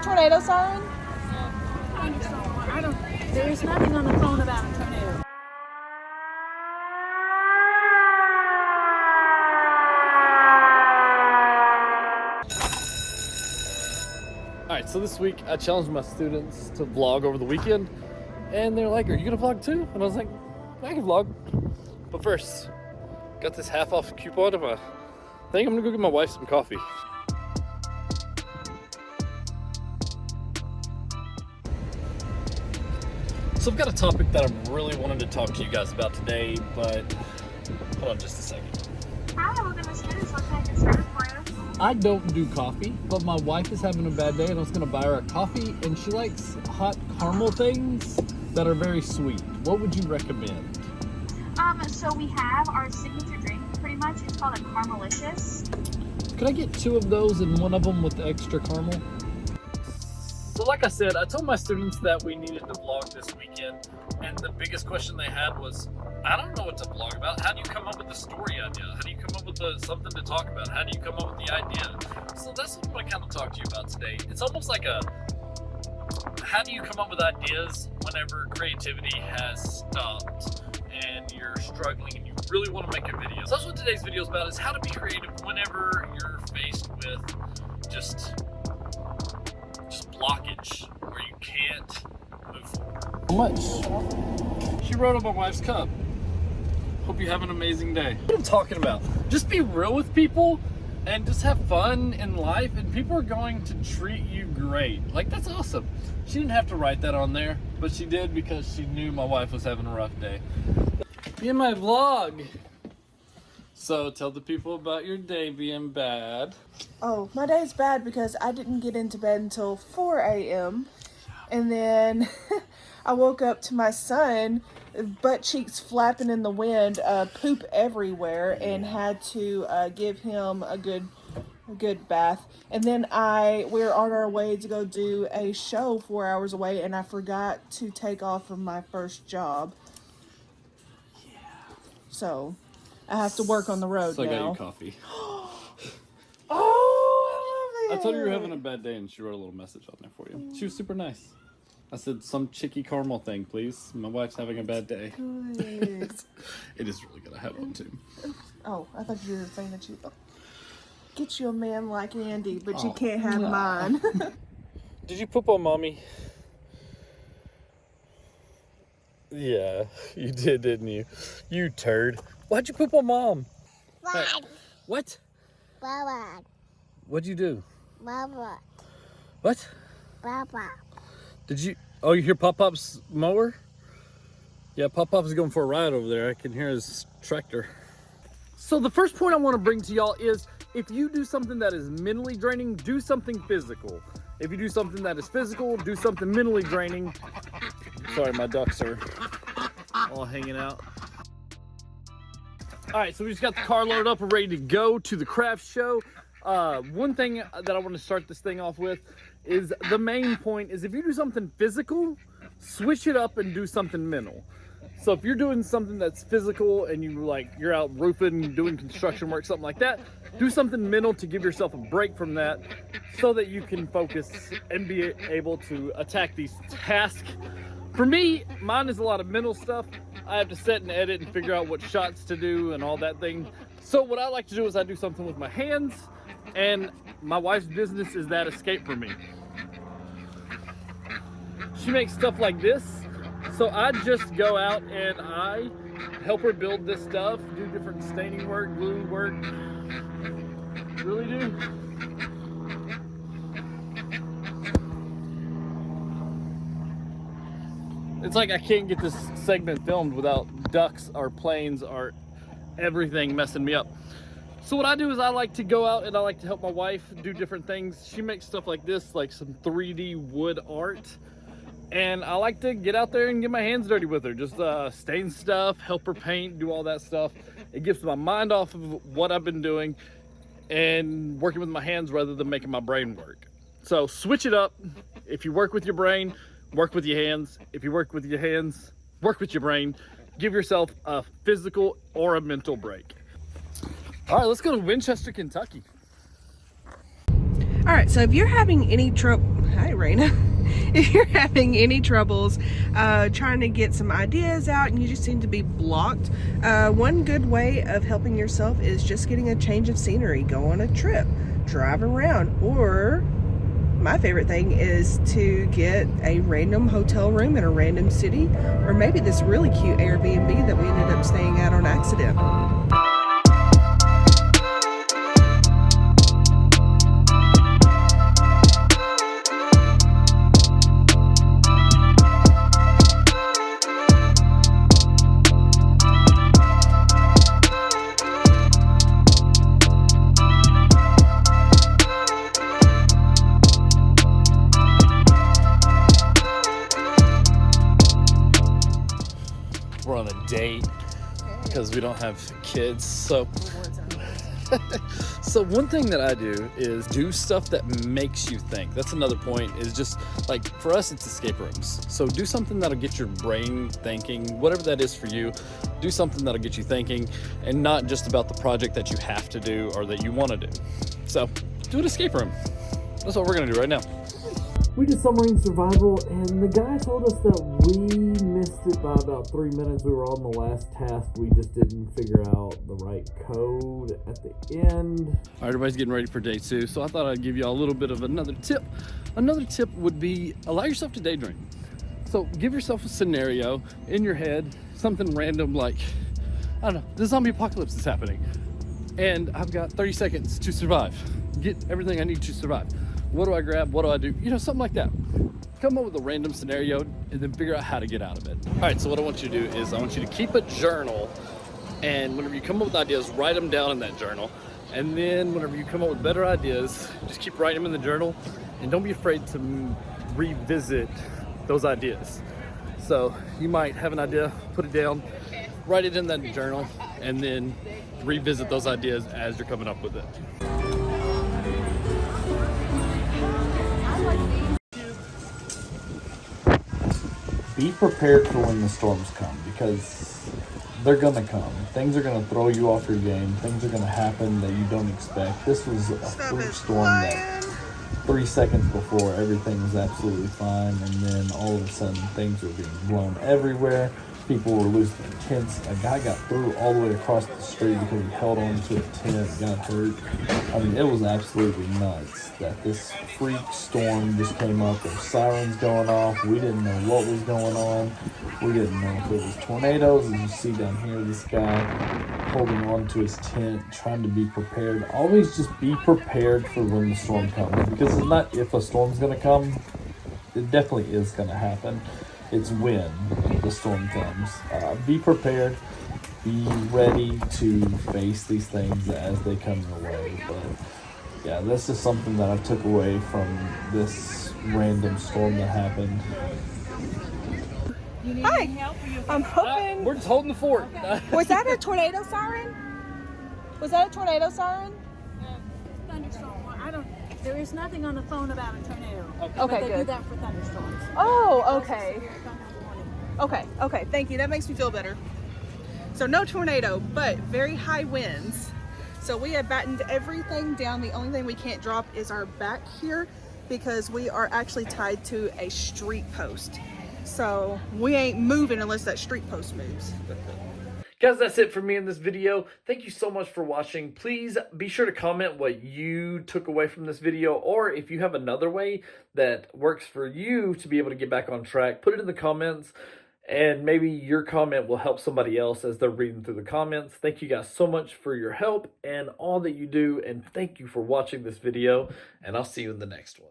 tornado siren? I don't. There is nothing on the phone about a tornado. Alright, so this week I challenged my students to vlog over the weekend, and they're like, "Are you gonna vlog too?" And I was like, "I can vlog." But first, got this half off coupon of I think I'm gonna go get my wife some coffee. So I've got a topic that I'm really wanting to talk to you guys about today, but hold on just a second. Hi, welcome to students. What can I get started for you? I don't do coffee, but my wife is having a bad day and I was gonna buy her a coffee, and she likes hot caramel things that are very sweet. What would you recommend? So we have our signature drink, pretty much. It's called a Caramelicious. Could I get 2 of those and 1 of them with the extra caramel? So like I said, I told my students that we needed to vlog this weekend, and the biggest question they had was, I don't know what to vlog about. How do you come up with a story idea? How do you come up with something to talk about? How do you come up with the idea? So that's what I'm going to kind of talk to you about today. It's almost like how do you come up with ideas whenever creativity has stopped and you're struggling and you really want to make a video. So that's what today's video is about, is how to be creative whenever you're faced with just blockage where you can't move forward. How much? She wrote on my wife's cup. Hope you have an amazing day. What I'm talking about. Just be real with people and just have fun in life, and people are going to treat you great. Like, that's awesome. She didn't have to write that on there, but she did because she knew my wife was having a rough day. Be in my vlog. So tell the people about your day being bad. Oh, my day's bad because I didn't get into bed until 4 a.m. And then I woke up to my son, butt cheeks flapping in the wind, poop everywhere, and had to give him a good bath. And then we're on our way to go do a show 4 hours away, and I forgot to take off from my first job. Yeah. So I have to work on the road so now. I got you coffee. Oh, I love it. I told her you were having a bad day, and she wrote a little message on there for you. She was super nice. I said, some chicky caramel thing, please. My wife's having a bad day. Good. It is really good. I have one too. Oh, I thought you were saying that you get you a man like Andy, but you can't have mine. Did you poop on mommy? Yeah, you did, didn't you? You turd. Why'd you poop on mom? Hey, what? Baba. What'd you do? Baba. What? Baba. Did you? Oh, you hear Pop Pop's mower? Yeah, Pop Pop is going for a ride over there. I can hear his tractor. So the first point I want to bring to y'all is, if you do something that is mentally draining, do something physical. If you do something that is physical, do something mentally draining. Sorry, my ducks are all hanging out. All right, so we just got the car loaded up. We're ready to go to the craft show. One thing that I want to start this thing off with is, the main point is, if you do something physical, switch it up and do something mental. So if you're doing something that's physical and you're out roofing, doing construction work, something like that, do something mental to give yourself a break from that so that you can focus and be able to attack these tasks. For me, mine is a lot of mental stuff. I have to sit and edit and figure out what shots to do and all that thing. So what I like to do is I do something with my hands, and my wife's business is that escape for me. She makes stuff like this, so I just go out and I help her build this stuff, do different staining work, glue work. Really do. It's like I can't get this segment filmed without ducks or planes or everything messing me up. So what I do is I like to go out and I like to help my wife do different things. She makes stuff like this, like some 3D wood art. And I like to get out there and get my hands dirty with her. Just stain stuff, help her paint, do all that stuff. It gets my mind off of what I've been doing and working with my hands rather than making my brain work. So switch it up. If you work with your brain, work with your hands. If you work with your hands, work with your brain. Give yourself a physical or a mental break. All right, let's go to Winchester, Kentucky. All right, so if you're having any trouble, Hi, Raina. If you're having any troubles trying to get some ideas out and you just seem to be blocked, one good way of helping yourself is just getting a change of scenery. Go on a trip, drive around, or my favorite thing is to get a random hotel room in a random city, or maybe this really cute Airbnb that we ended up staying at on accident. We're on a date because we don't have kids. So one thing that I do is do stuff that makes you think. That's another point, is just like, for us, it's escape rooms. So do something that'll get your brain thinking, whatever that is for you. Do something that'll get you thinking, and not just about the project that you have to do or that you want to do. So do an escape room. That's what we're gonna do right now. We did submarine survival, and the guy told us that we missed it by about 3 minutes. We were on the last task. We just didn't figure out the right code at the end. All right, everybody's getting ready for day 2, so I thought I'd give you a little bit of another tip. Another tip would be allow yourself to daydream. So give yourself a scenario in your head, something random like, I don't know, the zombie apocalypse is happening, and I've got 30 seconds to survive. Get everything I need to survive. What do I grab? What do I do? You know, something like that. Come up with a random scenario and then figure out how to get out of it. All right, so what I want you to do is I want you to keep a journal, and whenever you come up with ideas, write them down in that journal. And then whenever you come up with better ideas, just keep writing them in the journal, and don't be afraid to revisit those ideas. So you might have an idea, put it down, write it in that journal, and then revisit those ideas as you're coming up with it. Be prepared for when the storms come, because they're gonna come. Things are gonna throw you off your game. Things are gonna happen that you don't expect. This was a freak storm that 3 seconds before everything was absolutely fine, and then all of a sudden things were being blown everywhere. People were losing their tents. A guy got through all the way across the street because he held on to a tent, got hurt. I mean, it was absolutely nuts that this freak storm just came up. There were sirens going off. We didn't know what was going on. We didn't know if it was tornadoes. As you see down here, this guy holding on to his tent, trying to be prepared. Always just be prepared for when the storm comes, because it's not if a storm's going to come. It definitely is going to happen. It's when the storm comes. Be prepared. Be ready to face these things as they come your way. But yeah, this is something that I took away from this random storm that happened. Hi. I'm hoping. We're just holding the fort. Was that a tornado siren? Was that a tornado siren? Thunderstorm. I don't. There is nothing on the phone about a tornado. Okay, But they do good. that for thunderstorms. Oh, okay. Severe thunder warning. Okay, thank you. That makes me feel better. So no tornado, but very high winds. So we have battened everything down. The only thing we can't drop is our back here, because we are actually tied to a street post. So we ain't moving unless that street post moves. Guys, that's it for me in this video. Thank you so much for watching. Please be sure to comment what you took away from this video, or if you have another way that works for you to be able to get back on track, put it in the comments, and maybe your comment will help somebody else as they're reading through the comments. Thank you guys so much for your help and all that you do, and thank you for watching this video, and I'll see you in the next one.